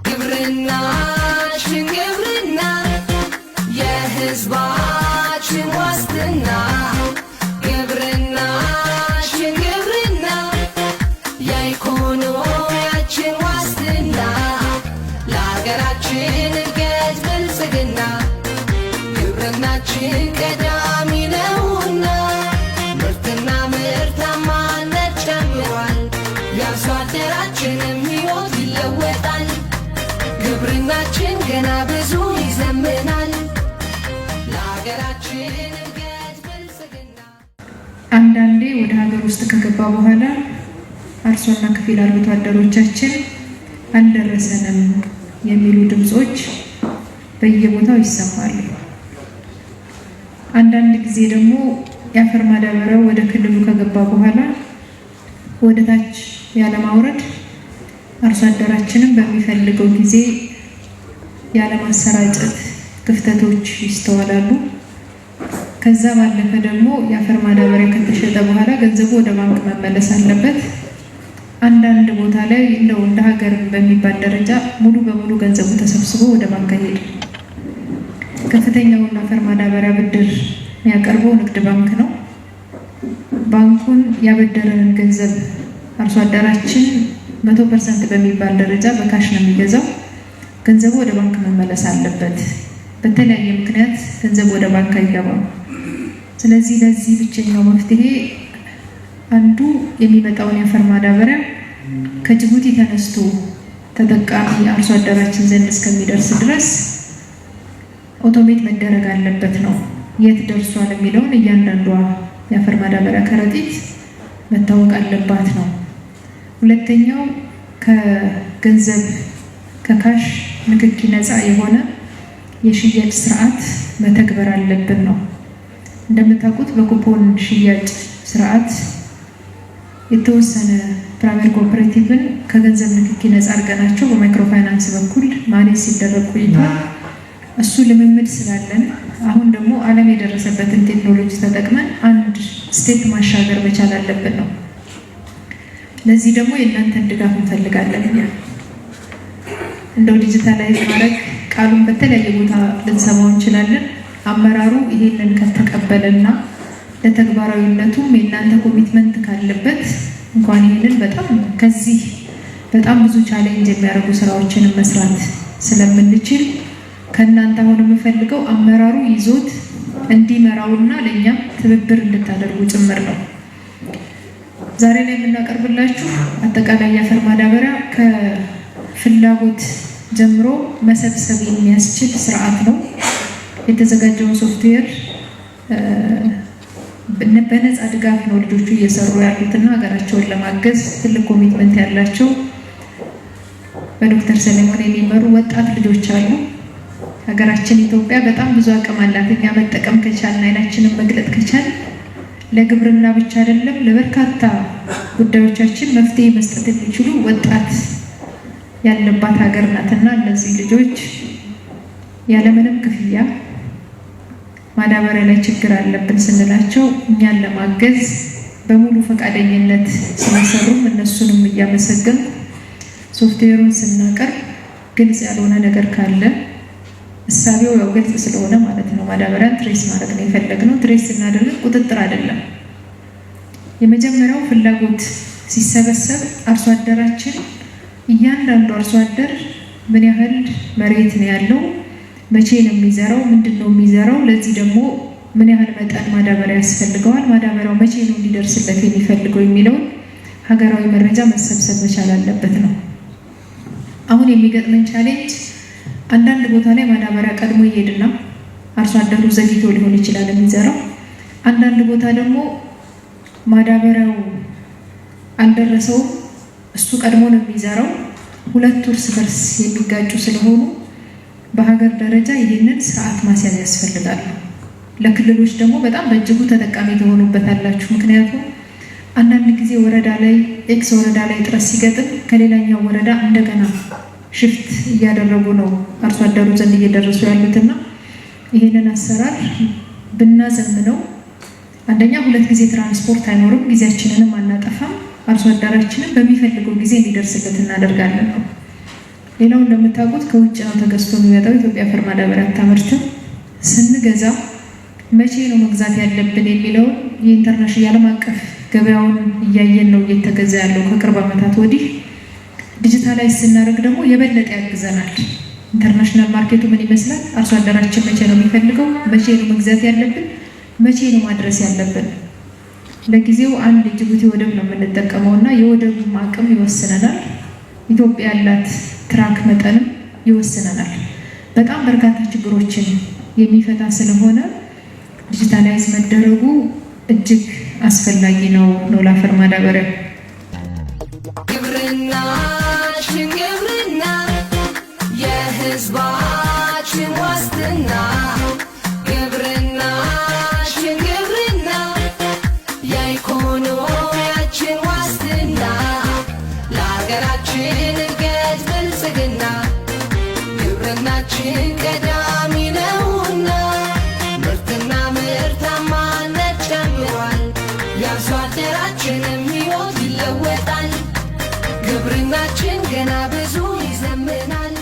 ግብርናችን ግብርና የሕዝባችን ዋስትና ግብርናችን ግብርና የኢኮኖሚያችን ዋስትና ለሀገራችን እድገት ብልጽግና ግብርናችን ቀዳሚ ነውና ምርትና ምርታማነት ጨምሯል የአርሶ አደራችንም ሕይወት ይለወጣል ግብርናችን ገና ብዙ ይዘምናል ለሀገራችን እድገት ብልጽግና። አንዳንዴ ወደ ሀገር ውስጥ ከገባ በኋላ አርሶና ከፊል አርብቶ አደሮቻችን አልደረሰንም የሚሉ ድምጾች በየቦታው ይሰማሉ። አንዳንድ ጊዜ ደግሞ የአፈር ማዳበሪያው ወደ ክልሉ ከገባ በኋላ ወደ ታች ያለማውረድ አርሶ አደራችንን በሚፈልገው ጊዜ ያለማሰራጨት ክፍተቶች ይስተዋላሉ። ከዛ ባለፈ ደግሞ የአፈር ማዳበሪያ ከተሸጠ በኋላ ገንዘቡ ወደ ባንክ መመለስ አለበት። አንዳንድ ቦታ ላይ እንደው እንደ ሀገር በሚባል ደረጃ ሙሉ በሙሉ ገንዘቡ ተሰብስቦ ወደ ባንክ አይሄድም። ከፍተኛውን አፈር ማዳበሪያ ብድር የሚያቀርበው ንግድ ባንክ ነው። ባንኩን ያበደረንን ገንዘብ አርሶ አደራችን 100% በሚባል ደረጃ በካሽ ነው የሚገዛው። ገንዘቡ ወደ ባንክ መመለስ አለበት። በተለያየ ምክንያት ገንዘብ ወደ ባንክ አይገባም። ስለዚህ ለዚህ ብቸኛው መፍትሄ አንዱ የሚመጣውን የአፈር ማዳበሪያ ከጅቡቲ ተነስቶ ተጠቃሚ አርሶ አደራችን ዘንድ እስከሚደርስ ድረስ ኦቶሜት መደረግ አለበት ነው። የት ደርሷል የሚለውን እያንዳንዷ የአፈር ማዳበሪያ ከረጢት መታወቅ አለባት ነው። ሁለተኛው ከገንዘብ ከካሽ ንክኪ ነፃ የሆነ የሽያጭ ስርዓት መተግበር አለብን ነው። እንደምታውቁት በኩፖን ሽያጭ ስርዓት የተወሰነ ፕራይቬት ኮኦፐሬቲቭን ከገንዘብ ንክኪ ነፃ አድርገናቸው በማይክሮ ፋይናንስ በኩል ማኔጅ ሲደረግ ቆይቷል። እሱ ልምምድ ስላለን አሁን ደግሞ ዓለም የደረሰበትን ቴክኖሎጂ ተጠቅመን አንድ ስቴፕ ማሻገር መቻል አለብን ነው። ለዚህ ደግሞ የእናንተን ድጋፍ እንፈልጋለን። እኛ እንደው ዲጂታላይዝ ማድረግ ቃሉን በተለያየ ቦታ ልንሰማው እንችላለን። አመራሩ ይሄንን ከተቀበለና ለተግባራዊነቱም የእናንተ ኮሚትመንት ካለበት እንኳን ይሄንን ከዚህ በጣም ብዙ ቻሌንጅ የሚያደርጉ ስራዎችን መስራት ስለምንችል ከእናንተ አሁን የምፈልገው አመራሩ ይዞት እንዲመራውና ለእኛም ትብብር እንድታደርጉ ጭምር ነው። ዛሬ ላይ የምናቀርብላችሁ አጠቃላይ የአፈር ማዳበሪያ ከፍላጎት ጀምሮ መሰብሰብ የሚያስችል ስርዓት ነው። የተዘጋጀውን ሶፍትዌር በነፃ ድጋፍ ነው ልጆቹ እየሰሩ ያሉትና ሀገራቸውን ለማገዝ ትልቅ ኮሚትመንት ያላቸው በዶክተር ሰለሞን የሚመሩ ወጣት ልጆች አሉ። ሀገራችን ኢትዮጵያ በጣም ብዙ አቅም አላት። እኛ መጠቀም ከቻልን አይናችንን መግለጥ ከቻልን ለግብርና ብቻ አይደለም ለበርካታ ጉዳዮቻችን መፍትሄ መስጠት የሚችሉ ወጣት ያለባት ሀገር ናትና እነዚህ ልጆች ያለምንም ክፍያ ማዳበሪያ ላይ ችግር አለብን ስንላቸው እኛን ለማገዝ በሙሉ ፈቃደኝነት ስለሰሩም እነሱንም እያመሰገን ሶፍትዌሩን ስናቀርብ ግልጽ ያልሆነ ነገር ካለ እሳቤው ያው ግልጽ ስለሆነ ማለት ነው ማዳበሪያን ትሬስ ማድረግ ነው የፈለግነው። ትሬስ ስናደርግ ቁጥጥር አይደለም። የመጀመሪያው ፍላጎት ሲሰበሰብ አርሶ አደራችን እያንዳንዱ አርሶ አደር ምን ያህል መሬት ነው ያለው፣ መቼ ነው የሚዘራው፣ ምንድን ነው የሚዘራው፣ ለዚህ ደግሞ ምን ያህል መጠን ማዳበሪያ ያስፈልገዋል፣ ማዳበሪያው መቼ ነው ሊደርስለት የሚፈልገው የሚለውን ሀገራዊ መረጃ መሰብሰብ መቻል አለበት ነው። አሁን የሚገጥመን ቻሌንጅ አንዳንድ ቦታ ላይ ማዳበሪያ ቀድሞ ይሄድና አርሶ አደሩ ዘግይቶ ሊሆን ይችላል የሚዘራው። አንዳንድ ቦታ ደግሞ ማዳበሪያው አልደረሰውም፣ እሱ ቀድሞ ነው የሚዘራው። ሁለቱ እርስ በርስ የሚጋጩ ስለሆኑ በሀገር ደረጃ ይህንን ስርዓት ማስያዝ ያስፈልጋል። ለክልሎች ደግሞ በጣም በእጅጉ ተጠቃሚ ትሆኑበታላችሁ። ምክንያቱም አንዳንድ ጊዜ ወረዳ ላይ ኤክስ ወረዳ ላይ ጥረት ሲገጥም ከሌላኛው ወረዳ እንደገና ሽፍት እያደረጉ ነው አርሶ አደሩ ዘንድ እየደረሱ ያሉትና ይህንን አሰራር ብናዘምነው አንደኛ ሁለት ጊዜ ትራንስፖርት አይኖርም፣ ጊዜያችንንም አናጠፋም፣ አርሶ አደራችንን በሚፈልገው ጊዜ እንዲደርስለት እናደርጋለን ነው። ሌላው እንደምታውቁት ከውጭ ነው ተገዝቶ የሚመጣው። ኢትዮጵያ አፈር ማዳበሪያ አታመርትም። ስንገዛ መቼ ነው መግዛት ያለብን የሚለውን የኢንተርናሽናል የዓለም አቀፍ ገበያውን እያየን ነው እየተገዛ ያለው ከቅርብ ዓመታት ወዲህ። ዲጂታላይዝ ስናደርግ ደግሞ የበለጠ ያግዘናል። ኢንተርናሽናል ማርኬቱ ምን ይመስላል፣ አርሶ አደራችን መቼ ነው የሚፈልገው፣ መቼ ነው መግዛት ያለብን፣ መቼ ነው ማድረስ ያለብን። ለጊዜው አንድ የጅቡቲ ወደብ ነው የምንጠቀመው እና የወደቡ አቅም ይወስነናል። ኢትዮጵያ ያላት ትራክ መጠንም ይወስነናል። በጣም በርካታ ችግሮችን የሚፈታ ስለሆነ ዲጂታላይዝ መደረጉ እጅግ አስፈላጊ ነው ለአፈር ማዳበሪያ። ግብርናችን ግብርና የሕዝባችን ዋስትና፣ ግብርናችን ግብርና የኢኮኖሚያችን ዋስትና፣ ለሀገራችን እድገት ብልጽግና ግብርናችን ቀዳሚ ነውና ምርትና ምርታማነት ጨምሯል። የአርሶ አደራችንም ሕይወት ይለወጣል። ግብርናችን ገና ብዙ ይዘምናል።